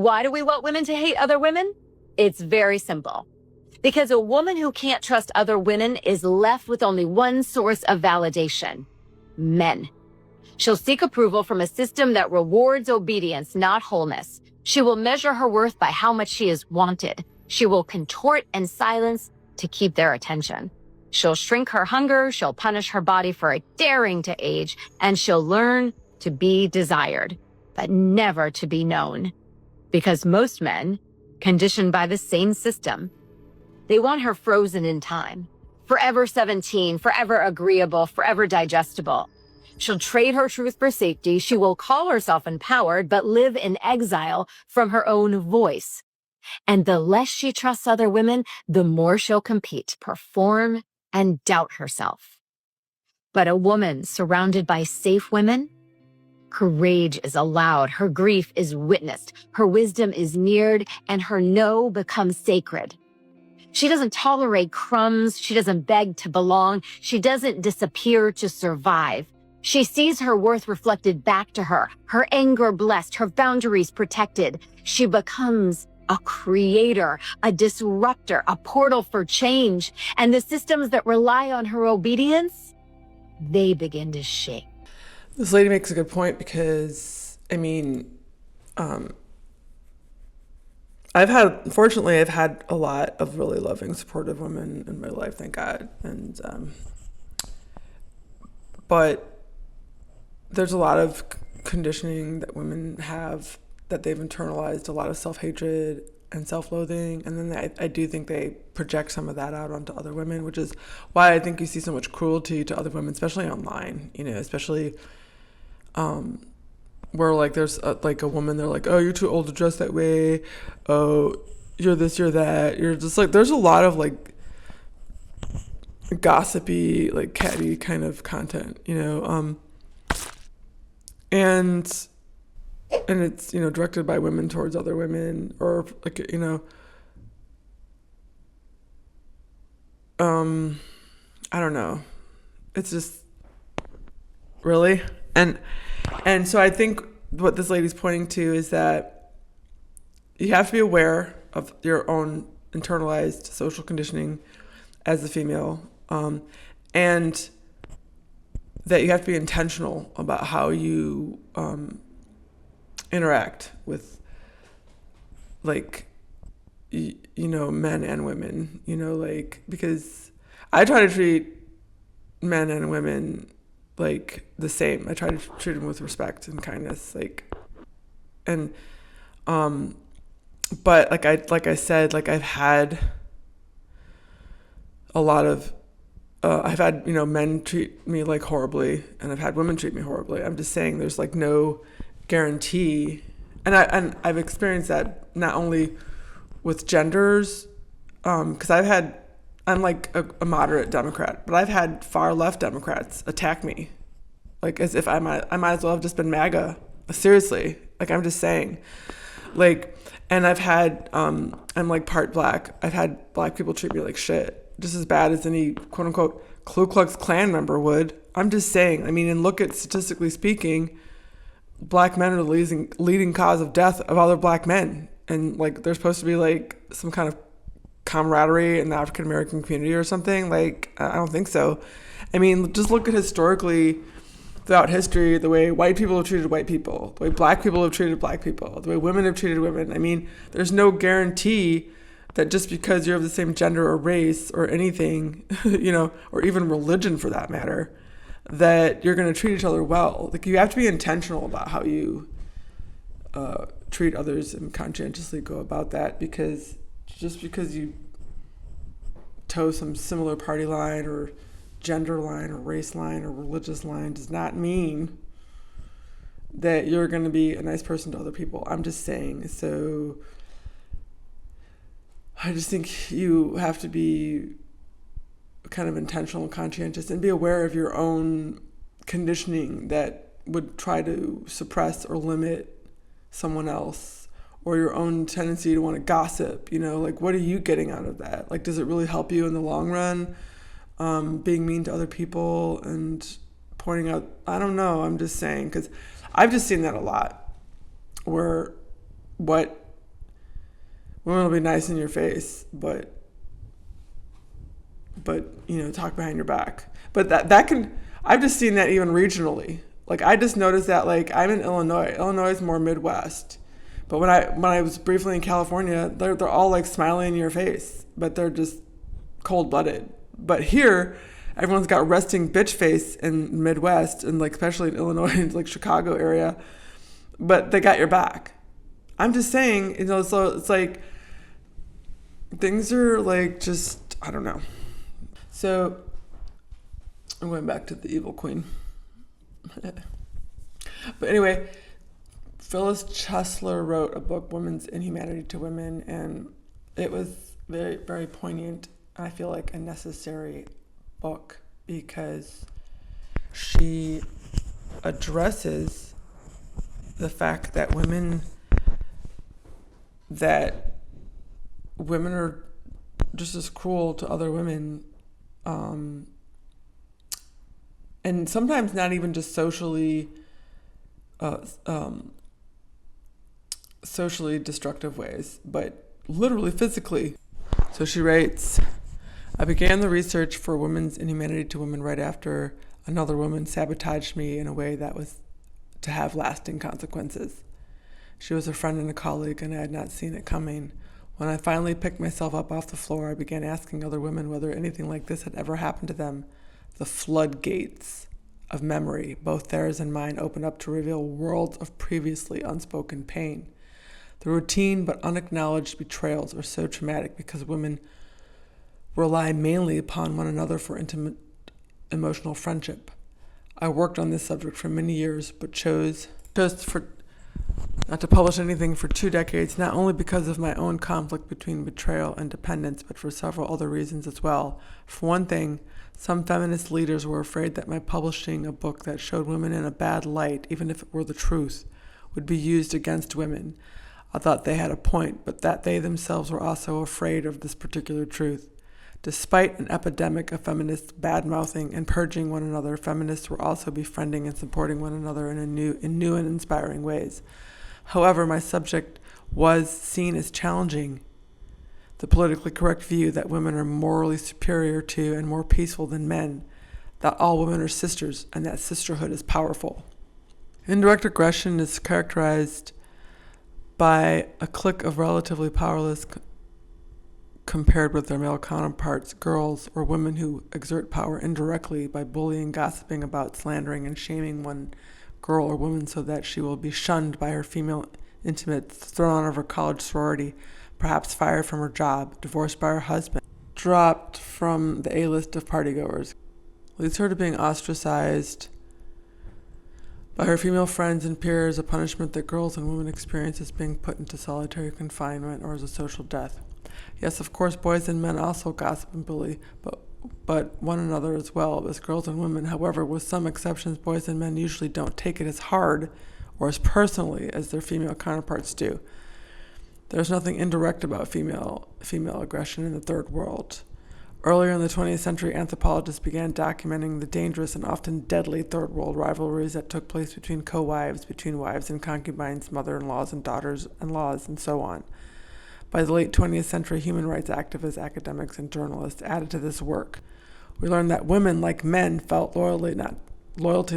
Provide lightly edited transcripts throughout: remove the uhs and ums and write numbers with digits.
Why do we want women to hate other women? It's very simple. Because a woman who can't trust other women is left with only one source of validation: men. She'll seek approval from a system that rewards obedience, not wholeness. She will measure her worth by how much she is wanted. She will contort and silence to keep their attention. She'll shrink her hunger, she'll punish her body for daring to age, and she'll learn to be desired, but never to be known. Because most men, conditioned by the same system, they want her frozen in time, forever 17, forever agreeable, forever digestible. She'll trade her truth for safety. She will call herself empowered, but live in exile from her own voice. And the less she trusts other women, the more she'll compete, perform, and doubt herself. But a woman surrounded by safe women, her rage is allowed, her grief is witnessed, her wisdom is neared, and her no becomes sacred. She doesn't tolerate crumbs. She doesn't beg to belong. She doesn't disappear to survive. She sees her worth reflected back to her anger blessed, her boundaries protected. She becomes a creator, a disruptor, a portal for change. And the systems that rely on her obedience, they begin to shake. This lady makes a good point because, unfortunately, I've had a lot of really loving, supportive women in my life, thank God. And, but there's a lot of conditioning that women have, that they've internalized, a lot of self-hatred and self-loathing. And then I do think they project some of that out onto other women, which is why I think you see so much cruelty to other women, especially online, especially, where like there's a woman, they're like, oh, you're too old to dress that way. Oh, you're this, you're that. You're just like, there's a lot of like gossipy, like catty kind of content, and it's, directed by women towards other women, or like, I don't know. It's just really. And so I think what this lady's pointing to is that you have to be aware of your own internalized social conditioning as a female, and that you have to be intentional about how you interact with, like, men and women, because I try to treat men and women like the same. I try to treat them with respect and kindness, but like I said, I've had a lot of, I've had, men treat me like horribly, and I've had women treat me horribly. I'm just saying there's like no guarantee. And I've experienced that not only with genders, because I'm like a moderate Democrat, but I've had far left Democrats attack me, like as if I might as well have just been MAGA. Seriously, I'm just saying, and I've had, I'm like part black. I've had black people treat me like shit, just as bad as any quote unquote Ku Klux Klan member would. I'm just saying. And look at, statistically speaking, black men are the leading cause of death of other black men, and they're supposed to be some kind of camaraderie in the African American community or something. I don't think so. Just look at historically throughout history, the way white people have treated white people, the way black people have treated black people, the way women have treated women. There's no guarantee that just because you're of the same gender or race or anything, or even religion for that matter, that you're going to treat each other well. You have to be intentional about how you treat others and conscientiously go about that, because just because you toe some similar party line or gender line or race line or religious line does not mean that you're going to be a nice person to other people. I'm just saying. So I just think you have to be kind of intentional and conscientious and be aware of your own conditioning that would try to suppress or limit someone else, or your own tendency to want to gossip. What are you getting out of that? Does it really help you in the long run? Being mean to other people and pointing out, I don't know, I'm just saying, because I've just seen that a lot, where what Women will be nice in your face, but talk behind your back. But that can, I've just seen that even regionally. Like, I just noticed that, like, I'm in Illinois. Illinois is more Midwest. But when I was briefly in California, they're all like smiling in your face, but they're just cold-blooded. But here, everyone's got resting bitch face in Midwest, and like especially in Illinois and like Chicago area, but they got your back. I'm just saying, so it's like things are like just, I don't know. So I'm going back to the evil queen. But anyway, Phyllis Chesler wrote a book, Women's Inhumanity to Women, and it was very, very poignant. I feel like a necessary book because she addresses the fact that women are just as cruel to other women, and sometimes not even just socially destructive ways, but literally physically. So she writes, I began the research for Women's Inhumanity to Women right after another woman sabotaged me in a way that was to have lasting consequences. She was a friend and a colleague, and I had not seen it coming. When I finally picked myself up off the floor, I began asking other women whether anything like this had ever happened to them. The floodgates of memory, both theirs and mine, opened up to reveal worlds of previously unspoken pain. The routine but unacknowledged betrayals are so traumatic because women rely mainly upon one another for intimate emotional friendship. I worked on this subject for many years, but chose not to publish anything for 2 decades, not only because of my own conflict between betrayal and dependence, but for several other reasons as well. For one thing, some feminist leaders were afraid that my publishing a book that showed women in a bad light, even if it were the truth, would be used against women. I thought they had a point, but that they themselves were also afraid of this particular truth. Despite an epidemic of feminists bad-mouthing and purging one another, feminists were also befriending and supporting one another in new and inspiring ways. However, my subject was seen as challenging the politically correct view that women are morally superior to and more peaceful than men, that all women are sisters, and that sisterhood is powerful. Indirect aggression is characterized by a clique of relatively powerless compared with their male counterparts, girls or women who exert power indirectly by bullying, gossiping about, slandering, and shaming one girl or woman so that she will be shunned by her female intimates, thrown out of her college sorority, perhaps fired from her job, divorced by her husband, dropped from the A-list of partygoers. Leads her to being ostracized by her female friends and peers, a punishment that girls and women experience as being put into solitary confinement or as a social death. Yes, of course, boys and men also gossip and bully, but one another as well as girls and women. However, with some exceptions, boys and men usually don't take it as hard or as personally as their female counterparts do. There's nothing indirect about female aggression in the third world. Earlier in the 20th century, anthropologists began documenting the dangerous and often deadly third world rivalries that took place between co-wives, between wives and concubines, mother-in-laws and daughters-in-laws, and so on. By the late 20th century, human rights activists, academics, and journalists added to this work. We learned that women, like men, felt loyalty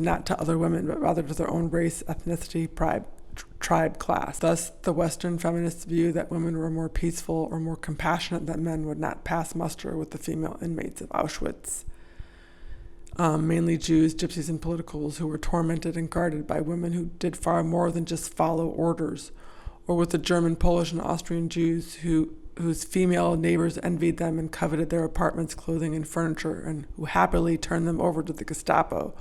not to other women, but rather to their own race, ethnicity, tribe, class. Thus, the Western feminists' view that women were more peaceful or more compassionate than men would not pass muster with the female inmates of Auschwitz. Mainly Jews, gypsies, and politicals who were tormented and guarded by women who did far more than just follow orders, or with the German, Polish, and Austrian Jews whose female neighbors envied them and coveted their apartments, clothing, and furniture, and who happily turned them over to the Gestapo,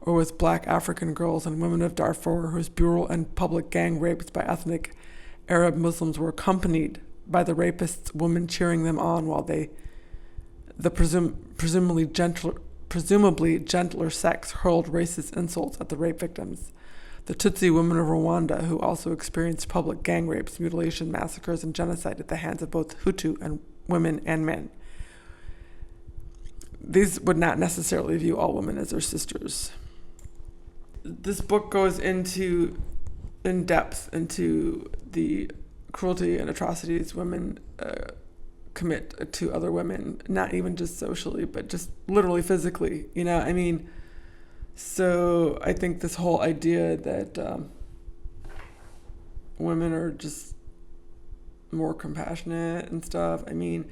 or with black African girls and women of Darfur whose brutal and public gang rapes by ethnic Arab Muslims were accompanied by the rapists' women cheering them on while the presumably gentler sex hurled racist insults at the rape victims. The Tutsi women of Rwanda, who also experienced public gang rapes, mutilation, massacres, and genocide at the hands of both Hutu and women and men. These would not necessarily view all women as their sisters. This book goes in depth into the cruelty and atrocities women commit to other women, not even just socially, but just literally physically, you know, I mean, so I think this whole idea that women are just more compassionate and stuff, I mean,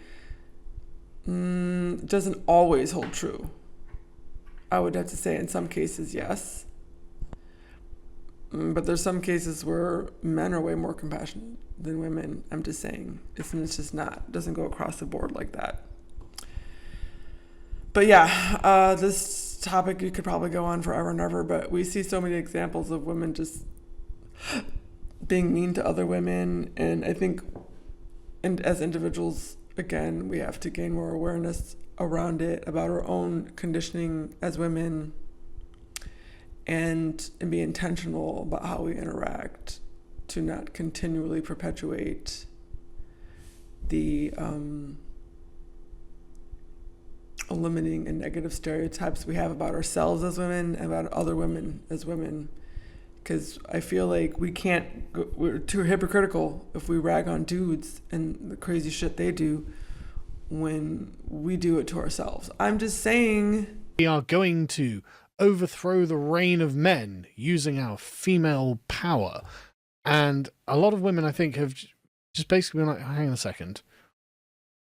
doesn't always hold true. I would have to say in some cases, yes. But there's some cases where men are way more compassionate than women. I'm just saying. It's just not, doesn't go across the board like that. But yeah, this topic you could probably go on forever and ever, but we see so many examples of women just being mean to other women. And I think as individuals, again, we have to gain more awareness around it, about our own conditioning as women, and be intentional about how we interact to not continually perpetuate the limiting and negative stereotypes we have about ourselves as women and about other women as women. Because I feel like we're too hypocritical if we rag on dudes and the crazy shit they do when we do it to ourselves. I'm just saying. We are going to overthrow the reign of men using our female power. And a lot of women, I think, have just basically been like, hang on a second.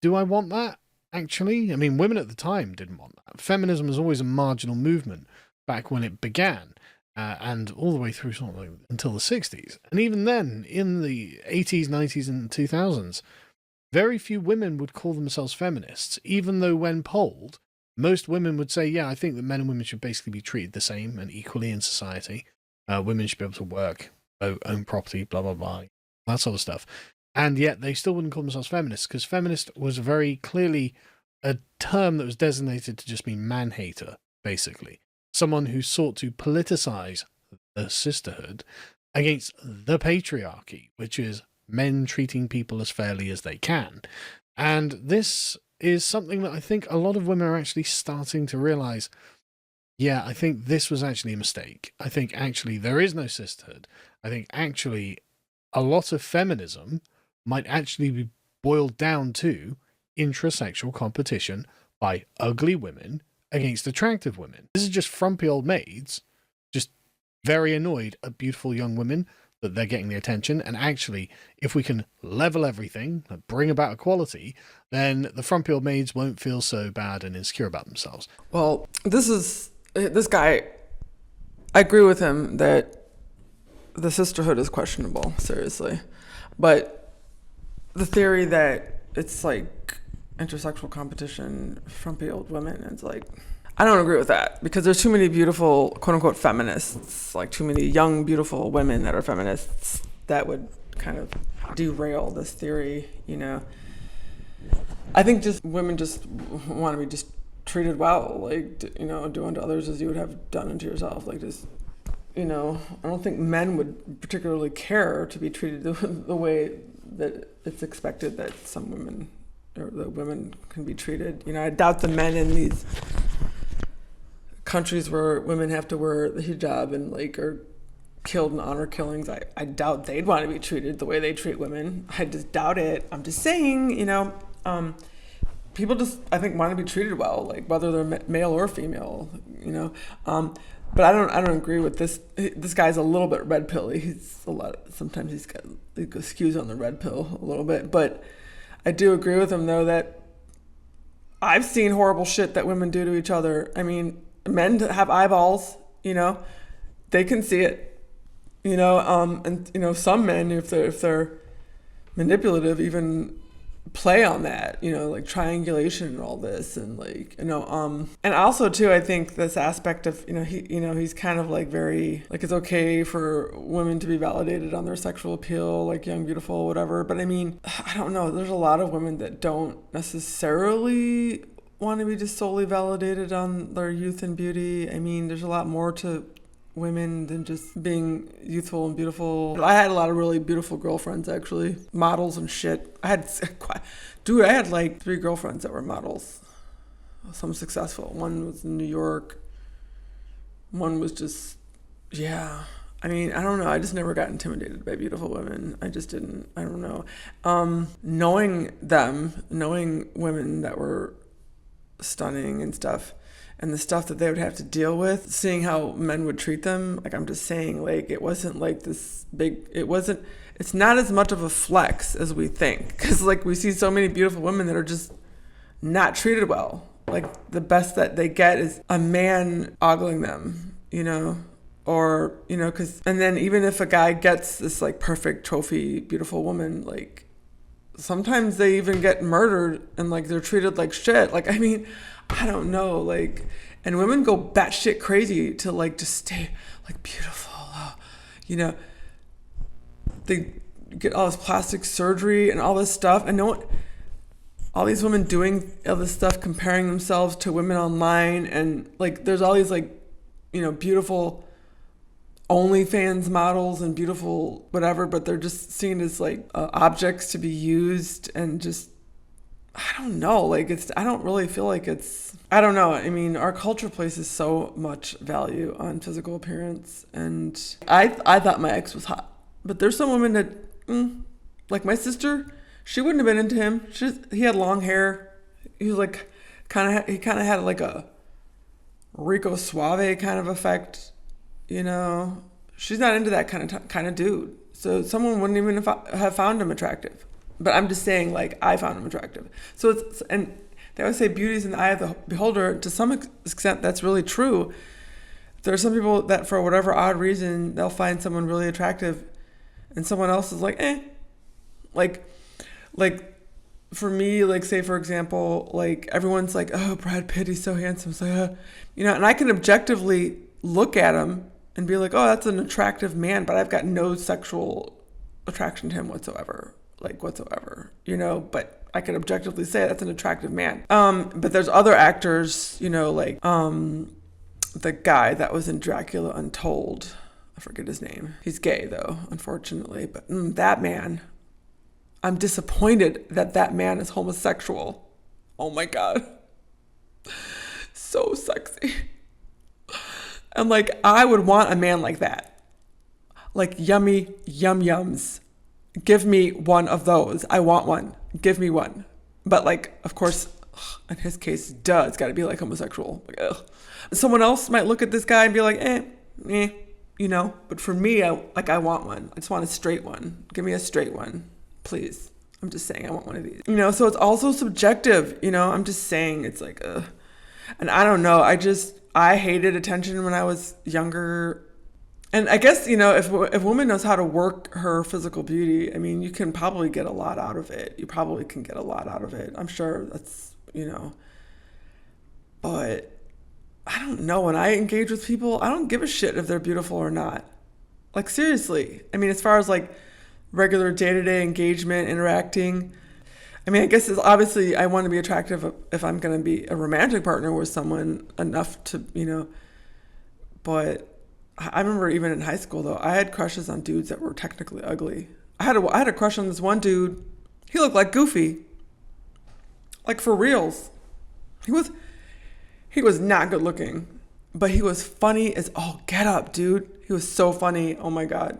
Do I want that, actually? I mean, women at the time didn't want that. Feminism was always a marginal movement back when it began, and all the way through sort of like until the 60s. And even then, in the 80s, 90s, and 2000s, very few women would call themselves feminists, even though when polled, most women would say, yeah, I think that men and women should basically be treated the same and equally in society. Women should be able to work, own property, blah, blah, blah, that sort of stuff. And yet they still wouldn't call themselves feminists, because feminist was very clearly a term that was designated to just mean man-hater, basically. Someone who sought to politicize the sisterhood against the patriarchy, which is men treating people as fairly as they can. And this is something that I think a lot of women are actually starting to realize, yeah, I think this was actually a mistake. I think actually there is no sisterhood. I think actually a lot of feminism might actually be boiled down to intrasexual competition by ugly women against attractive women. This is just frumpy old maids, just very annoyed at beautiful young women that they're getting the attention. And actually, if we can level everything, bring about equality, then the frumpy old maids won't feel so bad and insecure about themselves. Well, this guy, I agree with him that the sisterhood is questionable, seriously. But the theory that it's like intersexual competition, frumpy old women, it's like, I don't agree with that, because there's too many beautiful, quote unquote, feminists, like too many young, beautiful women that are feminists that would kind of derail this theory, you know. I think just women just want to be just treated well, like, you know, do unto others as you would have done unto yourself. Like, just, you know, I don't think men would particularly care to be treated the way that it's expected that some women, or that women can be treated. You know, I doubt the men in these countries where women have to wear the hijab and like are killed in honor killings, I doubt they'd want to be treated the way they treat women. I just doubt it. I'm just saying, you know, people just, I think, want to be treated well, like whether they're male or female, you know. But I don't agree with this. This guy's a little bit red pilly. Sometimes he skews on the red pill a little bit. But I do agree with him, though, that I've seen horrible shit that women do to each other. I mean, men have eyeballs, you know, they can see it, you know, and, you know, some men, if they're manipulative, even play on that, you know, like triangulation and all this, and like, you know, and also too, I think this aspect of, he's kind of like very, like, it's okay for women to be validated on their sexual appeal, like young, beautiful, whatever. But I mean, I don't know, there's a lot of women that don't necessarily want to be just solely validated on their youth and beauty. I mean, there's a lot more to women than just being youthful and beautiful. I had a lot of really beautiful girlfriends, actually, models and shit. I had like 3 girlfriends that were models, some successful. One was in New York. One was just, yeah, I mean, I don't know. I just never got intimidated by beautiful women. I just didn't. I don't know. Knowing women that were stunning and stuff, and the stuff that they would have to deal with, seeing how men would treat them, like, I'm just saying, like, it wasn't like this big, it's not as much of a flex as we think. Because, like, we see so many beautiful women that are just not treated well. Like, the best that they get is a man ogling them, you know? Or, you know, and then even if a guy gets this, like, perfect trophy, beautiful woman, like, sometimes they even get murdered and, like, they're treated like shit. Like, I mean, I don't know, like, and women go batshit crazy to, like, just stay, like, beautiful, you know. They get all this plastic surgery and all this stuff, and all these women doing all this stuff, comparing themselves to women online, and, like, there's all these, like, you know, beautiful OnlyFans models and beautiful whatever, but they're just seen as, like, objects to be used, and just, I don't know, like, I don't really feel like I don't know. I mean, our culture places so much value on physical appearance, and I thought my ex was hot, but there's some women that, like my sister, she wouldn't have been into him. He had long hair. He was like, he kind of had like a Rico Suave kind of effect. You know, she's not into that kind of dude. So someone wouldn't even have found him attractive. But I'm just saying, like, I found him attractive. So and they always say beauty's in the eye of the beholder. To some extent, that's really true. There are some people that, for whatever odd reason, they'll find someone really attractive, and someone else is like, eh. Like for me, like, say, for example, like, everyone's like, oh, Brad Pitt, he's so handsome. It's like, you know, and I can objectively look at him and be like, oh, that's an attractive man, but I've got no sexual attraction to him whatsoever, you know, but I can objectively say that's an attractive man. But there's other actors, you know, like, the guy that was in Dracula Untold, I forget his name. He's gay, though, unfortunately, but that man, I'm disappointed that man is homosexual. Oh my God. So sexy. And, like, I would want a man like that. Like, yummy yum-yums. Give me one of those. I want one. Give me one. But, like, of course, in his case, it's got to be, like, homosexual. Like, ugh. Someone else might look at this guy and be like, you know. But for me, I want one. I just want a straight one. Give me a straight one, please. I'm just saying I want one of these. You know, so it's also subjective. You know, I'm just saying it's like, ugh. And I don't know. I hated attention when I was younger. And I guess, you know, if a woman knows how to work her physical beauty, I mean, you can probably get a lot out of it. You probably can get a lot out of it. I'm sure that's, you know. But I don't know. When I engage with people, I don't give a shit if they're beautiful or not. Like, seriously. I mean, as far as, like, regular day-to-day engagement, interacting, I mean, I guess it's obviously I want to be attractive if I'm going to be a romantic partner with someone enough to, you know. But I remember even in high school, though, I had crushes on dudes that were technically ugly. I had a crush on this one dude. He looked like Goofy. Like, for reals. He was not good looking, but he was funny as all get up, dude. He was so funny. Oh my God.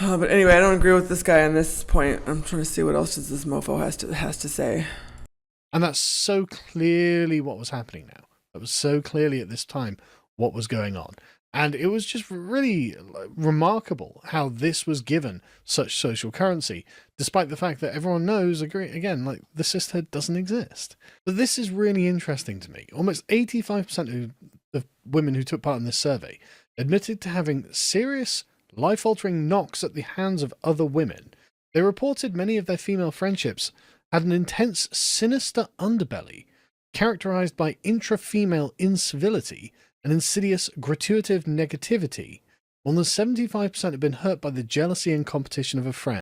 But anyway, I don't agree with this guy on this point. I'm trying to see what else this mofo has to say. And that's so clearly what was happening now. That was so clearly at this time what was going on. And it was just really remarkable how this was given such social currency, despite the fact that everyone knows, again, like, the sisterhood doesn't exist. But this is really interesting to me. Almost 85% of women who took part in this survey admitted to having serious, life-altering knocks at the hands of other women. They reported many of their female friendships had an intense, sinister underbelly, characterized by intra-female incivility and insidious, gratuitous negativity. More than 75% had been hurt by the jealousy and competition of a friend.